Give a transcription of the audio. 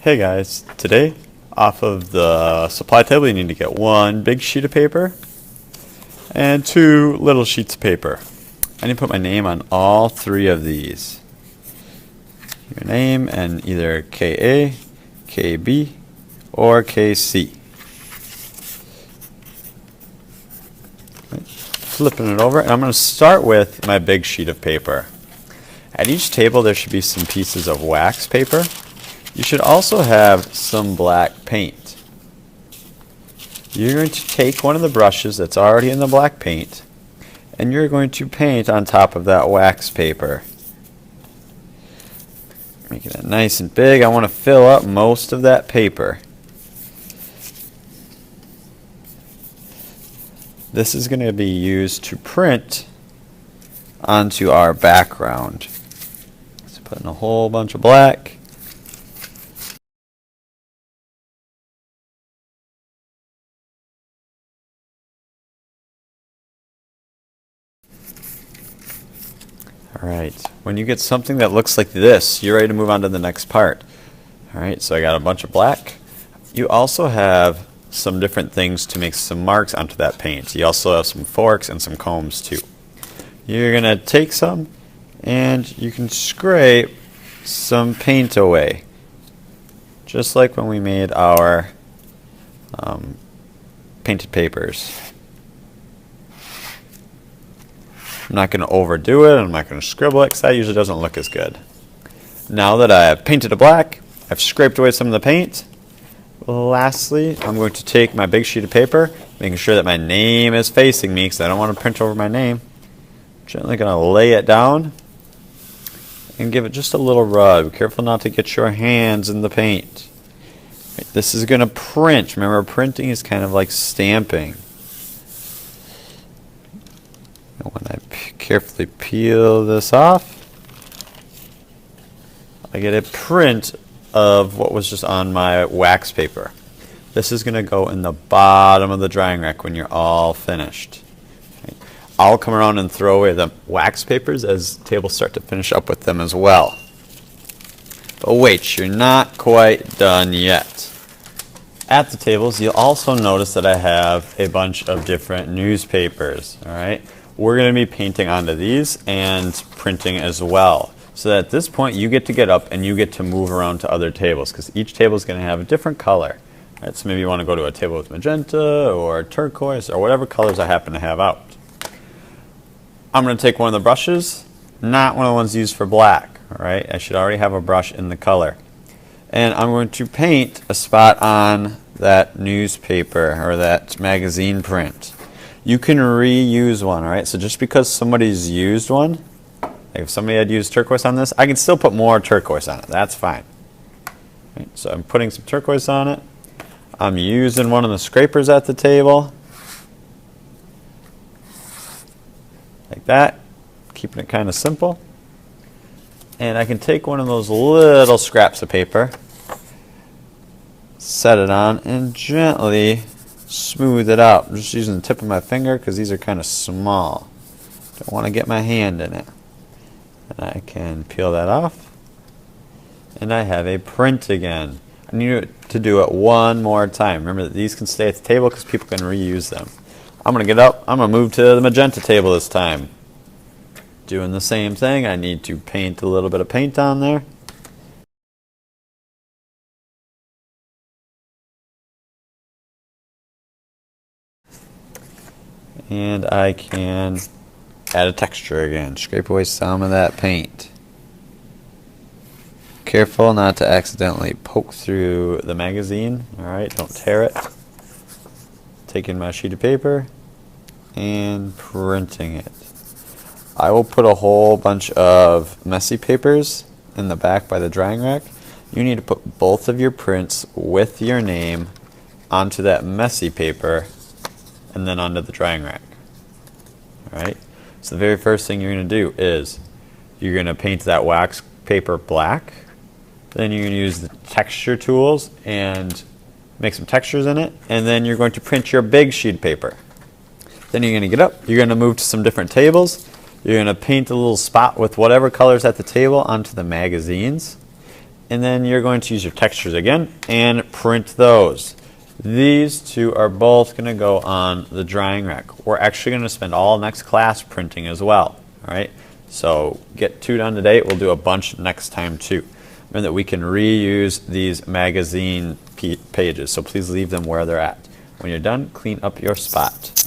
Hey guys, today off of the supply table you need to get one big sheet of paper and two little sheets of paper. I need to put my name on all three of these. Your name and either KA, KB, or KC. Flipping it over, and I'm going to start with my big sheet of paper. At each table there should be some pieces of wax paper. You should also have some black paint. You're going to take one of the brushes that's already in the black paint and you're going to paint on top of that wax paper. Making it nice and big. I want to fill up most of that paper. This is going to be used to print onto our background. So putting a whole bunch of black. Alright, when you get something that looks like this, you're ready to move on to the next part. Alright, so I got a bunch of black. You also have some different things to make some marks onto that paint. You also have some forks and some combs too. You're going to take some and you can scrape some paint away. Just like when we made our painted papers. I'm not going to overdo it, I'm not going to scribble it because that usually doesn't look as good. Now that I have painted it black, I've scraped away some of the paint. Lastly, I'm going to take my big sheet of paper, making sure that my name is facing me because I don't want to print over my name. Gently going to lay it down and give it just a little rub. Be careful not to get your hands in the paint. This is going to print. Remember, printing is kind of like stamping. And when I carefully peel this off, I get a print of what was just on my wax paper. This is going to go in the bottom of the drying rack when you're all finished. Okay. I'll come around and throw away the wax papers as tables start to finish up with them as well. But wait, you're not quite done yet. At the tables, you'll also notice that I have a bunch of different newspapers. All right. We're going to be painting onto these and printing as well. So that at this point you get to get up and you get to move around to other tables because each table is going to have a different color. Right, so maybe you want to go to a table with magenta or turquoise or whatever colors I happen to have out. I'm going to take one of the brushes, not one of the ones used for black. All right, I should already have a brush in the color. And I'm going to paint a spot on that newspaper or that magazine print. You can reuse one, all right? So just because somebody's used one, like if somebody had used turquoise on this, I can still put more turquoise on it. That's fine. Right, so I'm putting some turquoise on it. I'm using one of the scrapers at the table. Like that. Keeping it kind of simple. And I can take one of those little scraps of paper, set it on, and gently smooth it out. I'm just using the tip of my finger because these are kind of small. Don't want to get my hand in it. And I can peel that off. And I have a print again. I need to do it one more time. Remember that these can stay at the table because people can reuse them. I'm going to get up. I'm going to move to the magenta table this time. Doing the same thing. I need to paint a little bit of paint on there. And I can add a texture again. Scrape away some of that paint. Careful not to accidentally poke through the magazine. Alright, don't tear it. Taking my sheet of paper and printing it. I will put a whole bunch of messy papers in the back by the drying rack. You need to put both of your prints with your name onto that messy paper and then onto the drying rack. Alright, so the very first thing you're going to do is you're going to paint that wax paper black. Then you're going to use the texture tools and make some textures in it. And then you're going to print your big sheet of paper. Then you're going to get up. You're going to move to some different tables. You're going to paint a little spot with whatever colors at the table onto the magazines. and then you're going to use your textures again and print those. These two are both going to go on the drying rack. We're actually going to spend all next class printing as well. All right, so get 2 done today. We'll do a bunch next time too. Remember that we can reuse these magazine pages, so please leave them where they're at. When you're done, clean up your spot.